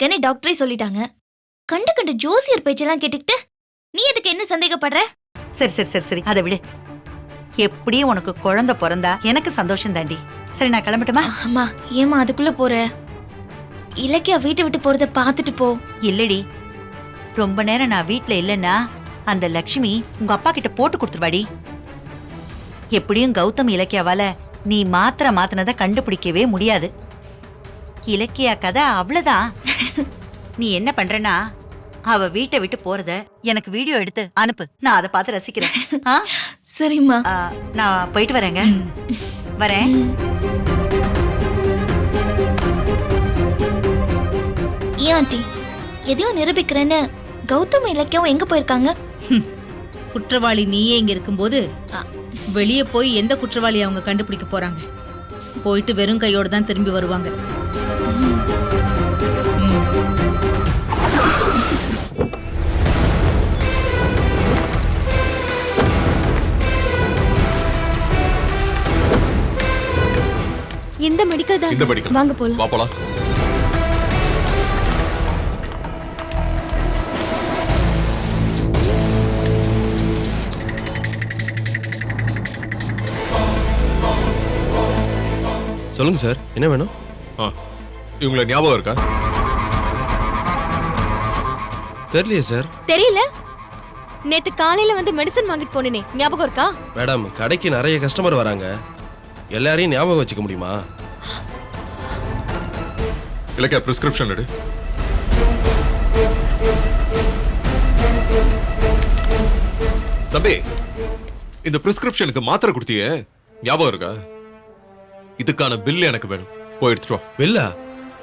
இருக்கேன்னு டாக்டரே சொல்லிட்டாங்க. கண்டு கண்டு ஜோசியர் பேச்செல்லாம் கேட்டுக்கிட்டு நீ எதுக்கு என்ன சந்தேகப்படுற? சரி சரி சரி சரி, அதை விடு. எப்படியும் உனக்கு குழந்தை பிறந்தா எனக்கு சந்தோஷம் தாண்டி. சரி, நான் கிளம்பட்டுமா? அம்மா, ஏமா அதுக்குள்ள போற? இலக்கியா வீட்டை விட்டு போறத பாத்துட்டு போ. இல்லடி, ரொம்ப நேரம் நான் வீட்ல இல்லைன்னா அந்த லக்ஷ்மி உங்க அப்பா கிட்ட போட்டு கொடுத்துருவாடி. எப்படியும் கௌதம் இலக்கியாவால நீ மாத்தினதை கண்டுபிடிக்கவே முடியாது. இலக்கியா கதை அவ்வளவுதான். நீ என்ன பண்றனா, அவ வீட்டை விட்டு போறத எனக்கு வீடியோ எடுத்து அனுப்பு, நான் அதை பார்த்து ரசிக்கிறேன். ஆ? சரிம்மா. நான் போயிட்டு வரேங்க. வரேன். ஏன் ஆண்டி, எதையும் நிரூபிக்கிறேன்னு கௌதம் இலக்கியாவும் எங்க போயிருக்காங்க? குற்றவாளி நீயே இங்க இருக்கும்போது வெளியே போய் எந்த குற்றவாளி அவங்க கண்டுபிடிக்க போறாங்க? போயிட்டு வெறும் கையோட தான் திரும்பி வருவாங்க. இந்த மெடிக்கல் தான். இந்த மெடிக்கல். வாங்க போலாம். வா போலாம். சொல்லுங்க சார், என்ன வேணும்? இவங்கள ஞாபகம் இருக்கா? தெரியலையே சார். தெரியல? நேத்து காலையில வந்து மெடிசன் வாங்கிட்டு போனேனே, ஞாபகம் இருக்கா? மேடம், கடைக்கு நிறைய கஸ்டமர் வராங்க, எல்லாரையும் ஞாபகம் வச்சுக்க முடியுமா? இலக்கியா, பிரிஸ்கிரிப்ஷன் எடு. தம்பி, இந்த பிரிஸ்கிரிப்ஷனுக்கு மாத்திரை கொடுத்தியே, ஞாபகம் இருக்கா? இதுக்கான பில் எனக்கு வேணும், போய் எடுத்துட்டு வா. பில்லா?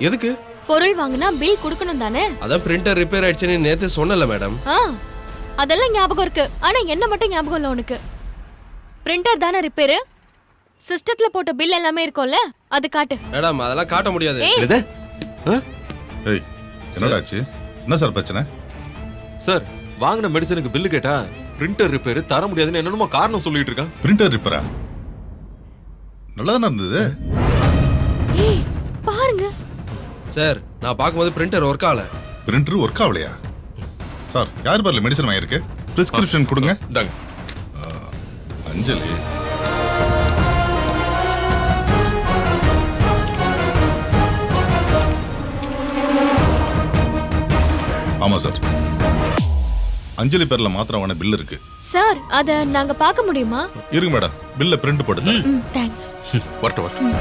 எதுக்கு? பொருள் வாங்கினா பில் கொடுக்கணும் தானே? அதான் பிரிண்டர் ரிப்பேர் ஆயிடுச்சுன்னு நேத்து சொன்னல மேடம். அதெல்லாம் ஞாபகம் இருக்கு, ஆனா என்ன மட்டும் ஞாபகம் இல்ல உனக்கு. பிரிண்டர் தானே ரிப்பேர், சிஸ்டத்துல போட்ட பில் எல்லாமே இருக்கும்ல, அது காட்டு. மேடம், அதெல்லாம் காட்ட முடியாது. என்னது? ஏய், என்னடா ஆச்சு? என்ன சார் பிரச்சனை? சார், வாங்கின மெடிசனுக்கு பில்லு கேட்டா பிரிண்டர் ரிப்பேர் தர முடியாதுன்னு என்னென்னமோ காரணம் சொல்லிட்டு இருக்கான். பிரிண்டர் ரிப்பேரா? நல்லா தானே இருந்தது. ஏய், பாருங்க சார், நான் பார்க்கும்போது பிரிண்டர் ஒர்க் ஆகல. பிரிண்டர் ஒர்க் ஆகலையா? சார், யார் பேர்ல மெடிசன் வாங்கியிருக்கு? பிரிஸ்கிரிப்ஷன் கொடுங்க. இந்தாங்க. அஞ்சலி. ஆமா சார், அஞ்சலி பேர்ல மாத்திரமான பில் இருக்கு சார். அத நாங்க பார்க்க முடியுமா? இருங்க மேடம், பில்ல பிரிண்ட் போடுங்க. தேங்க்ஸ். வரட்டும்.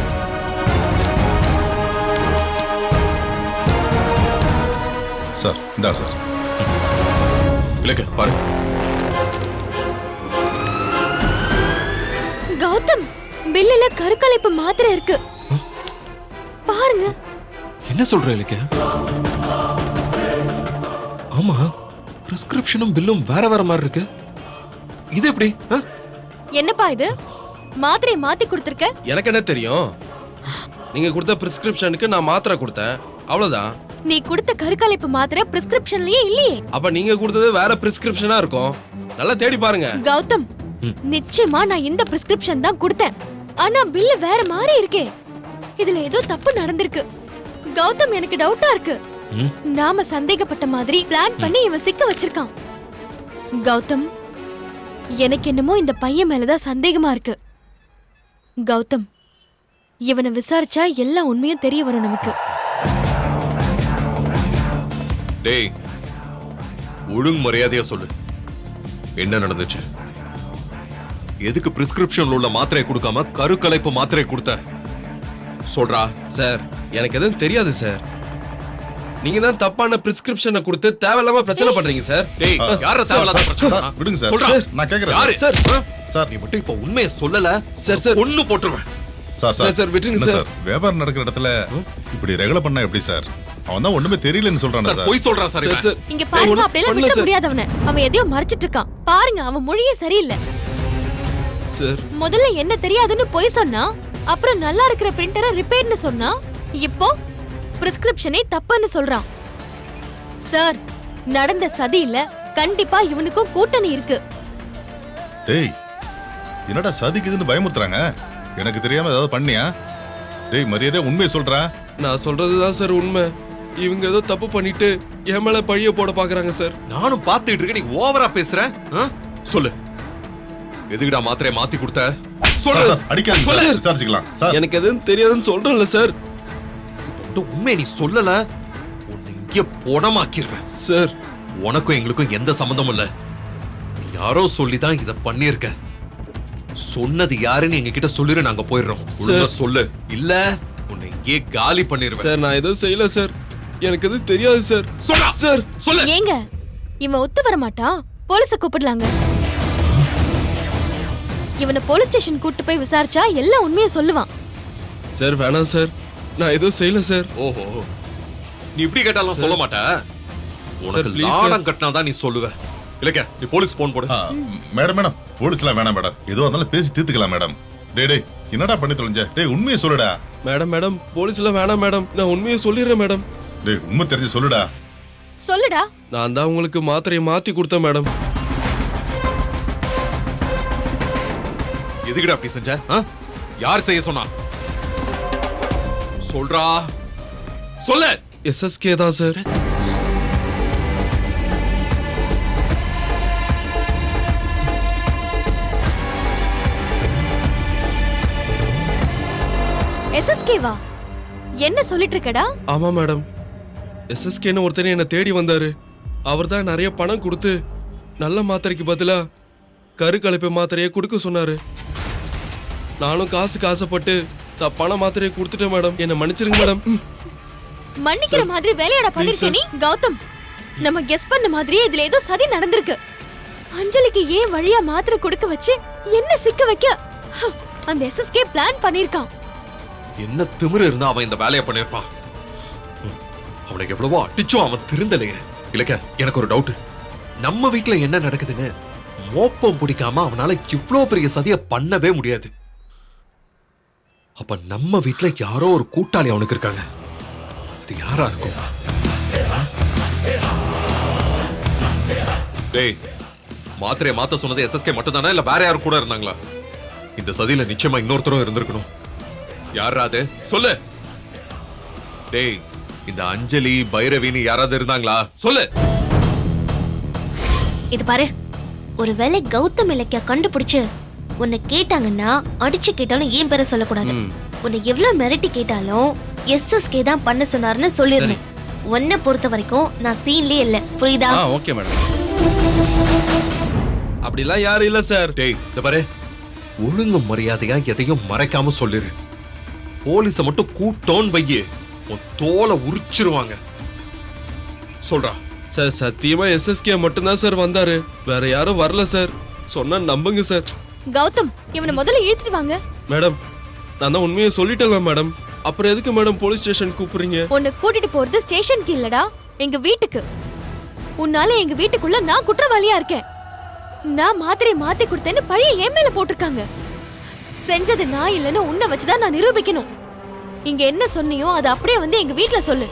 சார், இந்தா சார். இலக்கியா, பாரு. கௌதம், பில்லுல கருக்கலைப்பு மாத்திரை இருக்கு, பாருங்க. என்ன சொல்ற இலக்கியா? ஆமா, பிரிஸ்கிரிப்ஷனும் பில்லும் வேற வேற மாதிரி இருக்கு. இது எப்படி? என்னப்பா இது, மாத்திரையை மாத்தி கொடுத்திருக்க? எனக்கு என்ன தெரியும்? நீங்க கொடுத்த பிரிஸ்கிரிப்ஷனுக்கு நான் மாத்திரை கொடுத்தேன், அவ்வளவுதான். நீ கொடுத்த கருக்கலைப்பு மாத்திரை பிரிஸ்கிரிப்ஷன்லயே இல்லையே. அப்ப நீங்க கொடுத்தது வேற பிரிஸ்கிரிப்ஷனா இருக்கும், நல்லா தேடி பாருங்க. கௌதம், நிச்சயமா நான் இந்த பிரிஸ்கிரிப்ஷன் தான் கொடுத்தேன், ஆனா பில்லு வேற மாதிரி இருக்கே. இதுல ஏதோ தப்பு நடந்திருக்கு கௌதம், எனக்கு டவுட்டா இருக்கு. நாம சந்தேகப்பட்ட மாதிரி பிளான் பண்ணி இவன் சிக்க வச்சிருக்கான். கௌதம், எனக்கு என்னமோ இந்த பையன் மேலதான் சந்தேகமா இருக்கு. கௌதம், இவனை விசாரிச்சா எல்லா உண்மையும் தெரிய வரும் நமக்கு. டேய், ஒழுங்கு மரியாதையா சொல்லு, என்ன நடந்துச்சு? எதுக்கு பிரிஸ்கிரிப்ஷன்ல உள்ள மாத்திரையை கொடுக்காம கருக்கலைப்பு மாத்திரையை கொடுத்த? சொல்றா. சார், எனக்கு எதுவும் தெரியாது சார். நீங்க தான் தப்பான பிரிஸ்கிரிப்ஷனை கொடுத்து தேவையில்லாம பிரச்சனை பண்றீங்க சார். டேய், யார தேவையில்லாத பிரச்சனை? விடுங்க சார். சொல்றா. நான் கேக்குறேன். யாரு? சார், சார், நீ மட்டும் இப்ப உண்மையை சொல்லல சார், ஒண்ணு போட்டுருவேன். சார் சார், சார், விட்டுருங்க என்ன சார். வியாபாரம் நடக்கிற இடத்துல இப்படி ரெகுலர் பண்ணா எப்படி சார்? அவன் தான் ஒண்ணுமே தெரியலன்னு சொல்றானே சார், சார். போய் சொல்றான் சார். சார், சார், இங்க பாருங்க, அப்படியெல்லாம் ஒண்ணும் விட சார். முடியாதவன. அவன் எதையோ மறைச்சிட்டு இருக்கான் பாருங்க, அவன் மொழியே சரியில்லை. சார், முதல்ல என்ன தெரியாதுன்னு போய் சொன்னா, அப்புறம் நல்லா இருக்கிற பிரிண்டரை ரிப்பேர்னு சொன்னா, இப்போ பிரிஸ்கிரிப்ஷனே தப்புன்னு சொல்றான். சார், நடந்த சதி இல்ல, கண்டிப்பா இவனுக்கும் கூட்டணி இருக்கு. டேய், என்னடா சதிக்குதுன்னு பயமுறுத்துறாங்க? எனக்கு தெரியாம ஏதாவது பண்ணியா? டேய், மரியாதை உண்மையை சொல்றா. நான் சொல்றதுதான் சார் உண்மை. இவங்க ஏதோ தப்பு பண்ணிட்டு என் மேல பழிய போட பாக்குறாங்க சார். நானும் பார்த்துட்டு இருக்கேன், நீ ஓவரா பேசுற. சொல்லு, எதுக்குடா மாத்திரையை மாத்தி கொடுத்த? சார், சொல்லு. சார், அடிக்காதீங்க சார், விசாரிச்சுக்கலாம் சார். எனக்கு எதுவும் தெரியாதுன்னு சொல்றேன்ல சார். உண்மை நீ சொல்லல, உன்னை இங்கே போடமாக்கிருவேன். சார் உனக்கும் எங்களுக்கும் எந்த சம்பந்தமும் இல்ல. நீ யாரோ சொல்லிதான் இத பண்ணிருக்க. சொன்னது யாருன்னு எங்க கிட்ட சொல்லிரு, நாங்க போயிடுறோம். ஒழுங்கா சொல்லு, இல்ல உன்னை இங்கே காலி பண்ணிருவேன். சார் நான் எதுவும் செய்யல சார். எனக்கு எதுவும் தெரியாது சார். சொல்லா சார் சொல்லு. ஏங்க இவன் ஒத்து வர மாட்டான், போலீஸ கூப்பிடலாங்க. இவனை போலீஸ் ஸ்டேஷன் கூட்டு போய் விசாரிச்சா எல்லா உண்மையை சொல்லுவான். சார் வேணாம் சார், நான் எதுவும் செய்யல சார். ஓஹோ, நீ இப்படி கேட்டாலும் சொல்ல மாட்ட. உனக்கு please, லாடம் கட்டினாதான் நீ சொல்லுவ. இல்லக்க, நீ போலீஸ் போன் போடு. மேடம் மேடம் போலீஸ்லாம் வேணாம் மேடம், ஏதோ இருந்தாலும் பேசி தீர்த்துக்கலாம் மேடம். டேய் டேய், என்னடா பண்ணி தொலைஞ்ச? டேய் உண்மையை சொல்லுடா. மேடம் போலீஸ்ல வேணாம் மேடம், நான் உண்மையை சொல்லிடுறேன் மேடம். டேய் உண்மை தெரிஞ்சு சொல்லுடா. சொல்லுடா. நான் தான் உங்களுக்கு மாத்திரையை மாத்தி கொடுத்தேன் மேடம். எதுக்குடா அப்படி செஞ்ச? யார் செய்ய சொன்னா? சொல்றா, சொல்லு. SSK தான் சார். SSK வா? என்ன சொல்லிட்டு இருக்கடா? ஆமா மேடம், SSKன்னு ஒருத்தர் என்ன தேடி வந்தாரு. அவர் தான் நிறைய பணம் கொடுத்து நல்ல மாத்திரைக்கு பதிலா கருக்கலைப்பு மாத்திரையை கொடுக்க சொன்னாரு. நானும் காசுக்கு ஆசைப்பட்டு தப்பான மாத்திரையை கொடுத்துட்டேன் மேடம். என்ன மன்னிச்சிருங்க மேடம். மன்னிக்கிற மாதிரி வேலையாட பண்ணிருக்க நீ. கௌதம், நம்ம கெஸ் பண்ண மாதிரியே இதுல ஏதோ சதி நடந்திருக்கு. அஞ்சலிக்கு ஏன் வழியா மாத்திரை கொடுக்க வச்சு என்ன சிக்க வைக்க அந்த SSK பிளான் பண்ணிருக்கான். என்ன திமிரு இருந்தா அவன் இந்த வேலையை பண்ணிருப்பான். அவனுக்கு எவ்வளவோ அடிச்சோ அவன் திருந்தலையே. இல்லக்க, எனக்கு ஒரு டவுட். நம்ம வீட்டுல என்ன நடக்குதுன்னு மோப்பம் பிடிக்காம அவனால இவ்ளோ பெரிய சதியை பண்ணவே முடியாது. அப்ப நம்ம வீட்டுல யாரோ ஒரு கூட்டாளி அவனுக்கு இருக்காங்க. அது யாரா இருக்கும்? டேய், மாத்திரையை மாத்த சொன்னது SSK மட்டும் தானே, இல்ல வேற யாரும் கூட இருந்தாங்களா? இந்த சதியில நிச்சயமா இன்னொருத்தரும் இருந்திருக்கணும். யாரா அது? சொல்லு. டேய், இந்த அஞ்சலி பைரவின்னு யாராவது இருந்தாங்களா? சொல்லு. இது பாரு, ஒருவேளை கௌதம் இலக்கியா கண்டுபிடிச்சு உன்னை கேட்டாங்கன்னா அடிச்சு கேட்டாலும் ஏன் பேரை சொல்லக்கூடாது. உன்னை எவ்வளவு மிரட்டி கேட்டாலும் SSK தான் பண்ண சொன்னாருன்னு சொல்லிருந்தேன். உன்னை பொறுத்த வரைக்கும் நான் சீன்லயே இல்ல, புரியுதா? Okay madam. அப்படிலாம் யாரும் இல்ல சார். டேய், இந்த பாரு, ஒழுங்கு மரியாதையா எதையும் மறைக்காம சொல்லிரு. போலீஸ மட்டும் கூட்டோன்னு வையே, உன் தோலை உரிச்சிருவாங்க. சொல்றா. சார் சத்தியமா SSK மட்டும்தான் சார் வந்தாரு, வேற யாரும் வரல சார். சொன்னா நம்புங்க சார். கௌதம், இவனை முதல்ல இழுத்துட்டு வாங்க. மேடம், நான் தான் உண்மையை சொல்லிட்டேன் மேடம். அப்புறம் எதுக்கு மேடம் போலீஸ் ஸ்டேஷன் கூப்பிடுறீங்க? உன்னை கூட்டிட்டு போறது ஸ்டேஷனுக்கு இல்லடா, எங்க வீட்டுக்கு. உன்னால எங்க வீட்டுக்குள்ள நான் குற்றவாளியா இருக்கேன். நான் மாத்திரை மாத்தி கொடுத்தேன்னு பழிய என் மேல போட்டிருக்காங்க. செஞ்சது நான் இல்லைன்னு உன்னை வச்சுதான் நான் நிரூபிக்கணும். இங்க என்ன சொன்னியோ அதை அப்படியே வந்து எங்க வீட்ல சொல்லு.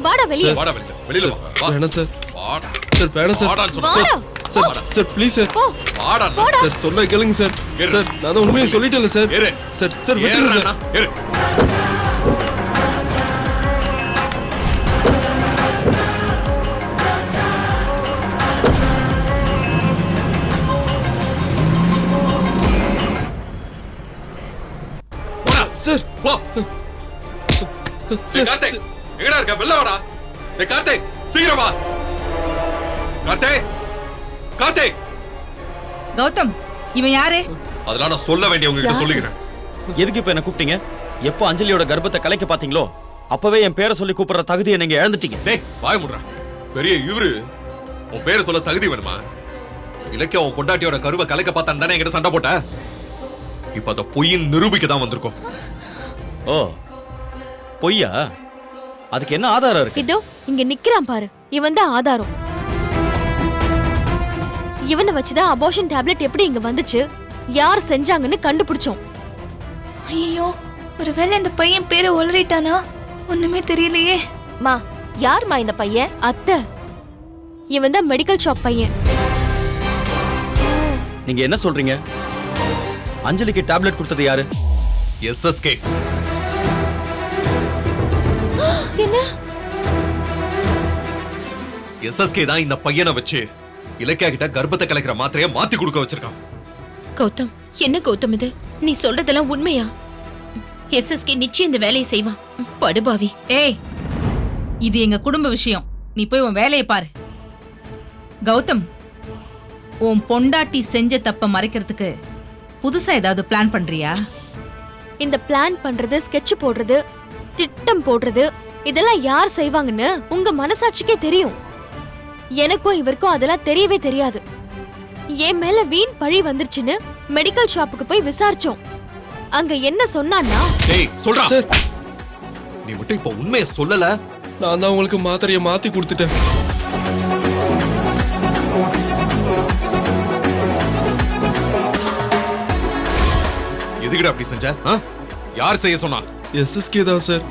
வாடா வெளியே. வாடா வெளியில. வெளியில வா. வா. வேணாம் சார். வாடா. சார் வேணாம் சார். வாடான்னு சொன்னா. வாடா. Sir sir please sir. போ. வாடா. சார் சொன்னா கேளுங்க சார். ஏறு. சார் நான் தான் உண்மையை சொல்லிட்டேன்ல சார். ஏறு. சார் சார் விட்டுருங்க சார். ஏறு. சார் வா. டேய் கார்த்திக், எங்கடா இருக்க? வெளில வாடா. டேய் கார்த்திக், சீக்கிரம் வா. கார்த்திக், கார்த்திக். கௌதம், இவன் யாரு? அதெல்லாம் நான் சொல்ல வேண்டிய உங்ககிட்ட சொல்லிக்கிறேன். எதுக்கு இப்ப என்ன கூப்பிட்டீங்க? எப்போ அஞ்சலியோட கர்ப்பத்தை கலைக்க பாத்தீங்களோ அப்பவே என் பேரை சொல்லி கூப்பிடுற தகுதியை நீங்க இழந்துட்டீங்க. டேய் வாய முடுறா. பெரிய இவரு உன் பேரை சொல்ல தகுதி வேணுமா? இலக்கிய உன் பொண்டாட்டியோட கருவை கலைக்க பார்த்தான்னு தானே என்கிட்ட சண்டை போட்ட. இப்ப அத பொய்யின் நிரூபிக்க தான் வந்திருக்கோம். ஓ பொய்யா? அதுக்கு என்ன ஆதாரம் இருக்கு? இதோ இங்க நிக்கிறான் பாரு, இவன் தான் ஆதாரம். இவனை வச்சுதான் அபார்ஷன் டேப்லெட் எப்படி இங்க வந்துச்சு, யார் செஞ்சாங்கன்னு கண்டுபிடிச்சோம். ஐயோ, ஒருவேளை இந்த பையன் பேரை உளறிட்டானா? ஒண்ணுமே தெரியலையே. மா, யார்மா இந்த பையன்? அத்தை, இவன் தான் மெடிக்கல் ஷாப் பையன். நீங்க என்ன சொல்றீங்க? அஞ்சலிக்கு டேப்லெட் கொடுத்தது யாரு? SSK. என்ன? எஸ்எஸ்கே தான் இந்த பையனை வச்சு இலக்கியா கிட்ட கர்ப்பத்தை கலைக்கிற மாத்திரைய மாத்தி கொடுக்க வச்சிருக்கான். கௌதம், என்ன கௌதம் இது? நீ சொல்றதெல்லாம் உண்மையா? எஸ்எஸ்கே நிச்சயம் இந்த வேலையை செய்வான். படுபாவி. ஏய், இது எங்க குடும்ப விஷயம். நீ போய் உன் வேலையை பாரு. கௌதம், உன் பொண்டாட்டி செஞ்ச தப்ப மறைக்கிறதுக்கு புதுசா ஏதாவது பிளான் பண்றியா? இந்த பிளான் பண்றது, ஸ்கெட்ச் போடுறது, திட்டம் போடுறது இதெல்லாம் யார் செய்வாங்கன்னு உங்க மனசாட்சிக்கே தெரியும். எனக்கும் இவருக்கும் அதெல்லாம் தெரியவே தெரியாது. என் மேல வீண் பழி வந்துருச்சுன்னு மெடிக்கல் ஷாப்புக்கு போய் விசாரிச்சோம். அங்க என்ன சொன்னான்னா, டேய் சொல்றா. நீ மட்டும் இப்ப உண்மையை சொல்லல. நான் தான் உங்களுக்கு மாத்திரையை மாத்தி கொடுத்துட்டேன். எதுக்குடா அப்படி செஞ்ச? யார் செய்ய சொன்னா? எஸ்எஸ்கே தான் சார்.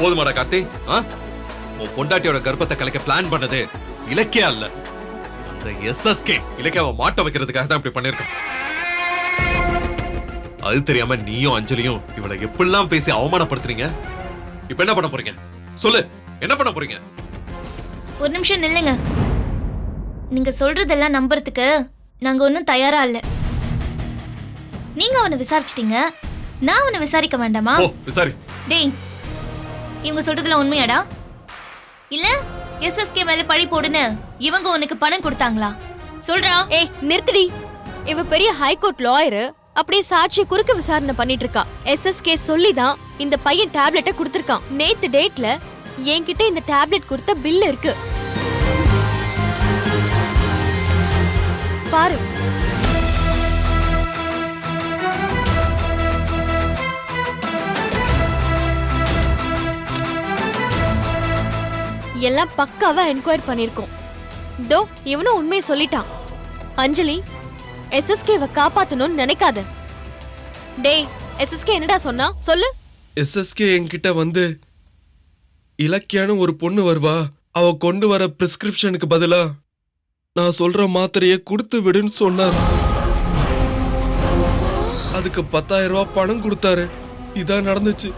போதுமாடா கார்த்தி? உன் பொண்டாட்டியோட கர்ப்பத்தை கலைக்க பிளான் பண்ணது இலக்கியா இல்ல, அந்த எஸ்எஸ்கே. இலக்கியாவை மாட்ட வைக்கிறதுக்காக தான் இப்படி பண்ணிருக்கான். அது தெரியாம நீயும் அஞ்சலியும் இவளை எப்படிலாம் பேசி அவமானப்படுத்துறீங்க. இப்ப என்ன பண்ண போறீங்க? சொல்லு, என்ன பண்ண போறீங்க? ஒரு நிமிஷம் நில்லுங்க. நீங்க சொல்றதெல்லாம் நம்புறதுக்கு நாங்க ஒன்னும் தயாரா இல்ல. நீங்க அவனை விசாரிச்சிட்டீங்க, நான் அவனை விசாரிக்க வேண்டாமா? ஓ விசாரி. டேய், இவங்க சொல்றதுல உண்மையாடா? இல்ல எஸ்எஸ்கே மேல பழி போடுன்னு இவங்க உனக்கு பணம் கொடுத்தாங்களா? சொல்றா. ஏய் நிறுத்தடி. இவ பெரிய ஹைகோர்ட் லாயரு, அப்படியே சாட்சி குறுக்க விசாரணை பண்ணிட்டு இருக்கா. எஸ்எஸ்கே சொல்லிதான் இந்த பையன் டேப்லெட்டை கொடுத்திருக்கான். நேத்து டேட்ல என்கிட்ட இந்த டேப்லெட் கொடுத்த பில் இருக்கு பாரு. எல்லாம் பக்காவா என்கொயர் பண்ணிருக்கோம். தோ இவனும் உண்மையை சொல்லிட்டான். அஞ்சலி, எஸ்எஸ்கேவை காப்பாத்தணும்னு நினைக்காத. டேய், எஸ்எஸ்கே என்னடா சொன்னா சொல்லு. எஸ்எஸ்கே என்கிட்ட வந்து இலக்கியான்னு ஒரு பொண்ணு வருவா, அவ கொண்டு வர பிரிஸ்கிரிப்ஷனுக்கு பதிலா நான் சொல்ற மாத்திரையை கொடுத்து விடுன்னு சொன்னார். அதுக்கு 10,000 ரூபாய் பணம் கொடுத்தாரு. இதான் நடந்துச்சு.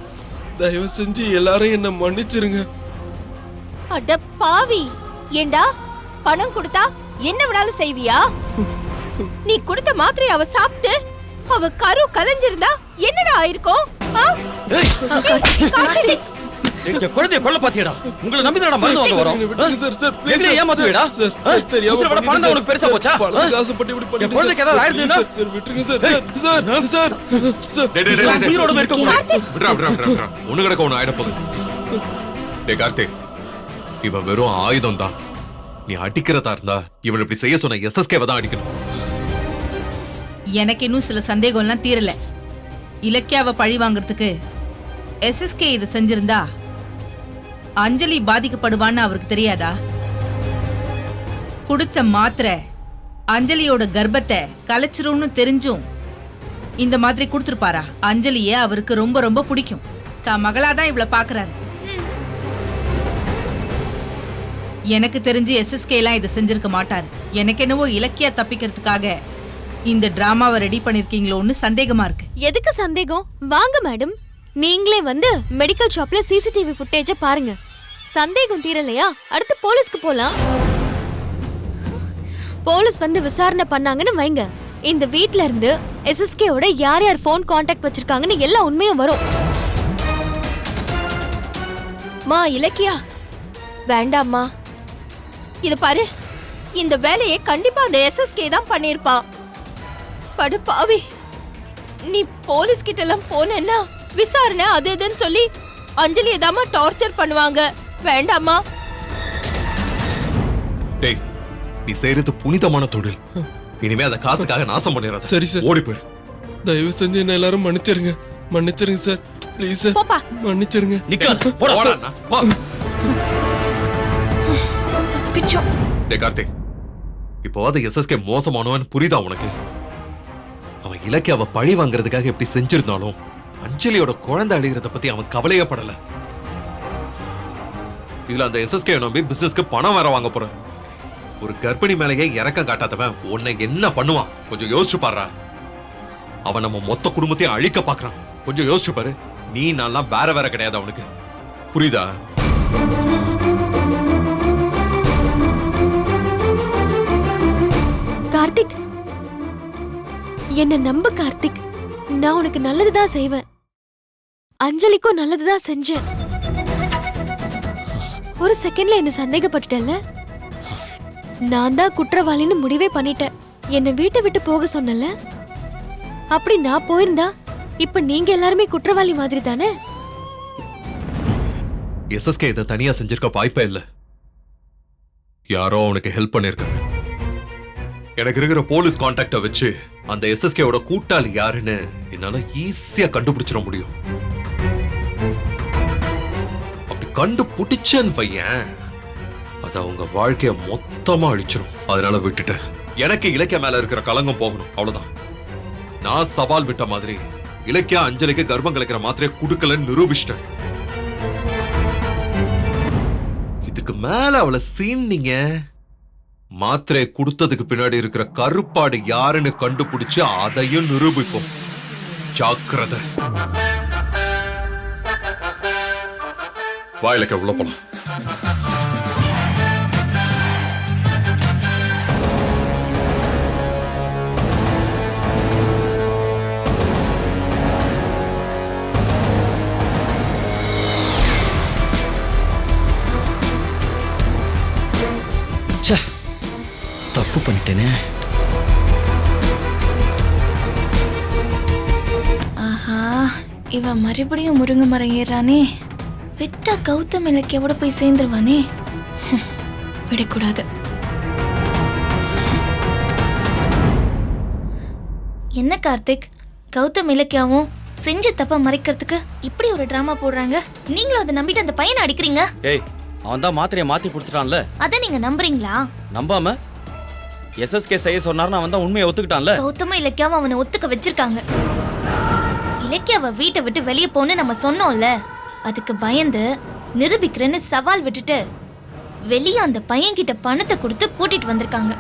தயவு செஞ்சு எல்லாரும் என்ன மன்னிச்சிருங்க. அட பாவி, ஏண்டா பணம் கொடுத்தா என்ன வேணாலும் செய்வியா? நீ கொடுத்த மாத்திரை அவ சாப்பிட்டு அவ கரு கலைஞ்சிருந்தா என்னடா ஆயிருக்கும்? எங்க குழந்தைய கொல்ல பாத்தியடா. உங்களை நம்பி தான் மருந்து வாங்க வரோம். எங்களை ஏமாத்துவீடா? உசுரோட பணம் தான் உனக்கு பெருசா போச்சா? என் குழந்தைக்கு ஏதாவது ஆயிருந்தா சார் விட்டுருங்க சார். சார் டேய் டேய் டேய் உயிரோட இருக்க கூடாது. விட்றா. ஒண்ணு கிடக்க ஒண்ணு ஆயிட போகுது. டேய் கார்த்தி, இவ வெறும் ஆயுதம் தான். நீ அடிக்கிறதா இருந்தா இவன் இப்படி செய்ய சொன்ன எஸ்எஸ்கேவை தான் அடிக்கணும். எனக்கு இன்னும் சில சந்தேகம்லாம் தீரல. இலக்கியாவை பழி வாங்குறதுக்கு எஸ்எஸ்கே இதை செஞ்சிருந்தா அஞ்சலி பாதிக்கப்படுவான்னு அவருக்கு தெரியாதா? கொடுத்த மாத்திரை அஞ்சலியோட கர்ப்பத்தை கலைச்சிரும்னு தெரிஞ்சும் இந்த மாதிரி கொடுத்துருப்பாரா? அஞ்சலிய அவருக்கு ரொம்ப ரொம்ப பிடிக்கும். தான் மகளாதான் இவளை பாக்குறாரு. எனக்கு தெரிஞ்சு எஸ்எஸ்கே எல்லாம் இதை செஞ்சிருக்க மாட்டாரு. எனக்கு என்னவோ இலக்கியா தப்பிக்கிறதுக்காக இந்த டிராமாவை ரெடி பண்ணிருக்கீங்களோன்னு சந்தேகமா இருக்கு. எதுக்கு சந்தேகம்? வாங்க மேடம், நீங்களே வந்து மெடிக்கல் ஷாப்ல சிசிடிவி ஃபுட்டேஜ பாருங்க. சந்தேகம் தீரலையா? அடுத்து போலீஸ்க்கு போலாம். போலீஸ் வந்து விசாரணை பண்ணாங்கன்னு வைங்க, இந்த வீட்ல இருந்து எஸ்எஸ்கேவோட யார் யார் போன் கான்டாக்ட் வச்சிருக்காங்கன்னு எல்லா உண்மையும் வரும். மா இலக்கியா, வேண்டாம்மா. இது பாரு, இந்த வேலையை கண்டிப்பா அந்த எஸ்எஸ்கே தான் பண்ணிருப்பான். படு பாவி, நீ போலீஸ் கிட்ட எல்லாம் போனேன்னா விசாரணை அது இதுன்னு சொல்லி அஞ்சலியை தாமா டார்ச்சர் பண்ணுவாங்க. வேண்டாமா? டேய், நீ செய்யறது புனிதமான தொழில். இனிமே அந்த காசுக்காக நாசம் பண்ணிடாத. சரி சார், ஓடி போயிரு. தயவு செஞ்சு என்ன எல்லாரும் மன்னிச்சிருங்க சார். ப்ளீஸ் சார், போப்பா. மன்னிச்சிருங்க. நிக்காத. போடா அண்ணா. வா. பிச்சோ. டேய் கார்த்திக், இப்போவாது எஸ்எஸ்கே மோசமானவன் புரியுதா உனக்கு? அவன் இலக்கியாவை பழி வாங்குறதுக்காக எப்படி செஞ்சிருந்தாலும் அஞ்சலியோட குழந்தை அழிகிறத பத்தி அவன் கவலையப்படல. இதுல அந்த எஸ்எஸ்கே நம்பி பிசினஸ்க்கு பணம் வேற வாங்க போற. ஒரு கர்ப்பிணி மேலேயே இறக்கம் காட்டாதவன் உன்னை என்ன பண்ணுவான் கொஞ்சம் யோசிச்சு பாரு. அவன் நம்ம மொத்த குடும்பத்தையும் அழிக்க பாக்குறான். கொஞ்சம் யோசிச்சு பாரு. நீ நான்லாம் வேற வேற கிடையாது அவனுக்கு, புரியுதா? கார்த்திக், என்ன நம்பு கார்த்திக். நான் உனக்கு நல்லதுதான் செய்வேன். அஞ்சலிக்கும் நல்லதுதான் செஞ்சேன். ஒரு செகண்ட்ல என்ன சந்தேகப்பட்டுட்டல. நான் தான் குற்றவாளின்னு முடிவே பண்ணிட்டேன். என்ன வீட்டை விட்டு போக சொன்னல. அப்படி நான் போயிருந்தா இப்ப நீங்க எல்லாருமே குற்றவாளி மாதிரி தானே? எஸ்எஸ்கே இதை தனியா செஞ்சிருக்க வாய்ப்பே இல்ல. யாரோ அவனுக்கு ஹெல்ப் பண்ணிருக்காங்க. எனக்கு இருக்கிற போலீஸ் கான்டாக்ட வச்சு அந்த எஸ்எஸ்கேவோட கூட்டாளி யாருன்னு என்னால ஈஸியா கண்டுபிடிச்சிட முடியும். அப்படி கண்டுபிடிச்சேன்னு பையன் அது அவங்க வாழ்க்கைய மொத்தமா அழிச்சிரும். அதனால விட்டுட்டேன். எனக்கு இலக்கிய மேல இருக்கிற கலங்கம் போகணும், அவ்வளவுதான். நான் சவால் விட்ட மாதிரி இலக்கியா அஞ்சலிக்கு கர்ப்பம் கலைக்கிற மாத்திரையை குடுக்கலன்னு நிரூபிச்சிட்டேன். இதுக்கு மேல அவளை சீன்னீங்க, மாத்திரையை கொடுத்ததுக்கு பின்னாடி இருக்கிற கருப்பாடு யாருன்னு கண்டுபிடிச்சு அதையும் நிரூபிப்போம். ஜாக்கிரதை. வாயிலக்க உள்ள போலாம். தப்பு பண்ணிட்டேனே. ஆஹா, இவன் மறுபடியும் முருங்கை மரம் ஏறானே. விட்டா கௌதம் இலக்கியோட போய் சேர்ந்துருவானே. விடக்கூடாது. என்ன கார்த்திக், கௌதம் இலக்கியாவும் செஞ்ச தப்ப மறைக்கிறதுக்கு இப்படி ஒரு டிராமா போடுறாங்க. நீங்களும் அதை நம்பிட்டு அந்த பையனை அடிக்கிறீங்க. ஏய், அவன் தான் மாத்திரையை மாத்தி கொடுத்துட்டான்ல. அதை நீங்க நம்புறீங்களா? நம்பாம எஸ்எஸ்கே செய்ய சொன்னார்னு அவன் தான் உண்மையை ஒத்துக்கிட்டான்ல. கௌதம இலக்கியாவும் அவனை ஒத்துக்க வச்சிருக்காங்க. இலக்கியாவை வீட்டை விட்டு வெளியே போன்னு நம்ம சொன்னோம்ல, அதுக்கு பயந்து நிரூபிக்கிறேன்னு சவால் விட்டுட்டு வெளியே அந்த பையன் கிட்ட பணத்தை கொடுத்து கூட்டிட்டு வந்திருக்காங்க.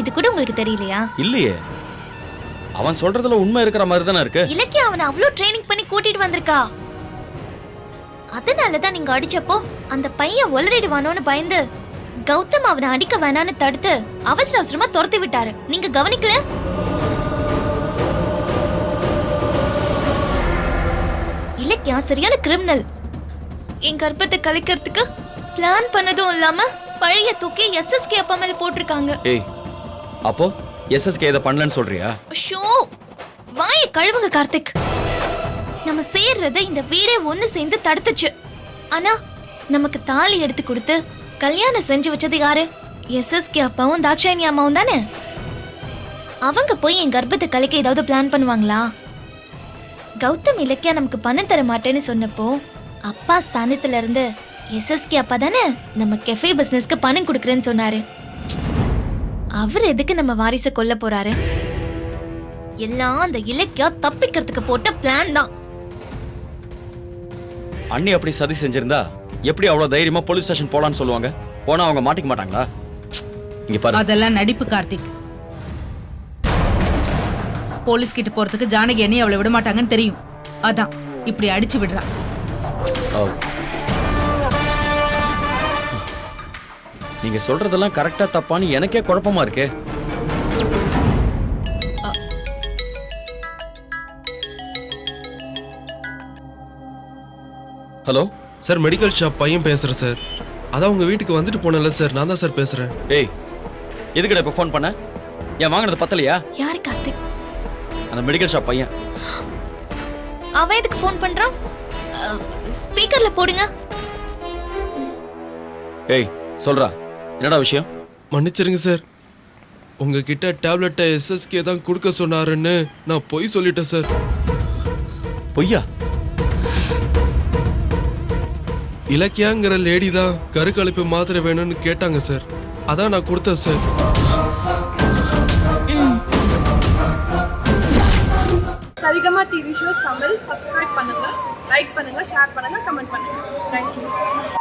இது கூட உங்களுக்கு தெரியலையா? இல்லையே, அவன் சொல்றதுல உண்மை இருக்கிற மாதிரி தானே இருக்கு. இலக்கியா அவனை அவ்வளோ ட்ரைனிங் பண்ணி கூட்டிட்டு வந்திருக்கா. அதனாலதான் நீங்க அடிச்சப்போ அந்த பையன் ஒலரிடுவானோன்னு பயந்து கௌதம் அவனை அடிக்க வேணான்னு தடுத்து அவசர அவசரமா துரத்தி விட்டாரு. நீங்க கவனிக்கல? இலக்கியா சரியான கிரிமினல். என் கர்ப்பத்தை கலைக்கிறதுக்கு பிளான் பண்ணதும் இல்லாம பழைய தூக்கி எஸ்எஸ்கே அப்பா மேல போட்டிருக்காங்க. ஏய், அப்போ எஸ்எஸ்கே இதை பண்ணலன்னு சொல்றியா? ஷோ, வாயை கழுவுங்க கார்த்திக். நம்ம சேர்றத இந்த வீடே ஒண்ணு சேர்ந்து தடுத்துச்சு. ஆனா நமக்கு தாலி எடுத்து கொடுத்து கல்யாணம் செஞ்சு வச்சது யாரு? எஸ்எஸ்கே அப்பாவும் தாக்ஷாயினி அம்மாவும் தானே. அவங்க போய் என் கர்ப்பத்தை கலைக்க ஏதாவது பிளான் பண்ணுவாங்களா? கௌதம் இலக்கியா நமக்கு பணம் தர மாட்டேன்னு சொன்னப்போ அப்பா ஸ்தானத்துல இருந்து எஸ்எஸ்கே அப்பா தானே நம்ம கெஃபே பிசினஸ்க்கு பணம் கொடுக்கறேன்னு சொன்னாரு. அவர் எதுக்கு நம்ம வாரிசை கொல்ல போறாரு? எல்லாம் அந்த இலக்கியா தப்பிக்கிறதுக்கு போட்ட பிளான் தான். அண்ணி அப்படி சதி செஞ்சிருந்தா எப்படி அவ்வளவு தைரியமா போலீஸ் ஸ்டேஷன் போலான்னு சொல்லுவாங்க? போனா அவங்க மாட்டிக்க மாட்டாங்களா? இங்க பாரு, அதெல்லாம் நடிப்பு கார்த்திக். போலீஸ் கிட்ட போறதுக்கு ஜானகி அண்ணி அவளை விட மாட்டாங்கன்னு தெரியும். அதான் இப்படி அடிச்சு விடுறா. நீங்க சொல்றதெல்லாம் கரெக்டா தப்பான்னு எனக்கே குழப்பமா இருக்கே. ஹலோ சார், மெடிக்கல் ஷாப் பையன் பேசுறேன் சார். அதான் உங்க வீட்டுக்கு வந்துட்டு போனல சார், நான் தான் சார் பேசுறேன். ஏய், எதுக்குடா இப்ப ஃபோன் பண்ண? ஏன் வாங்கினது பத்தலையா? யாரு கார்த்திக்? அந்த மெடிக்கல் ஷாப் பையன். அவன் எதுக்கு ஃபோன் பண்றான்? ஸ்பீக்கர்ல போடுங்க. ஏய், சொல்றா, என்னடா விஷயம்? மன்னிச்சிருங்க சார், உங்ககிட்ட டேப்லெட்டை எஸ்எஸ்கே தான் கொடுக்க சொன்னாருன்னு நான் பொய் சொல்லிட்டேன் சார். பொய்யா? இலக்கியாங்கிற லேடி தான் கருக்கலைப்பு மாத்திரை வேணும்னு கேட்டாங்க சார், அதான் நான் கொடுத்தேன் sir. Saregama TV shows Tamil subscribe பண்ணுங்க, லைக் பண்ணுங்க, ஷேர் பண்ணுங்க, கமெண்ட் பண்ணுங்க. தேங்க்யூ.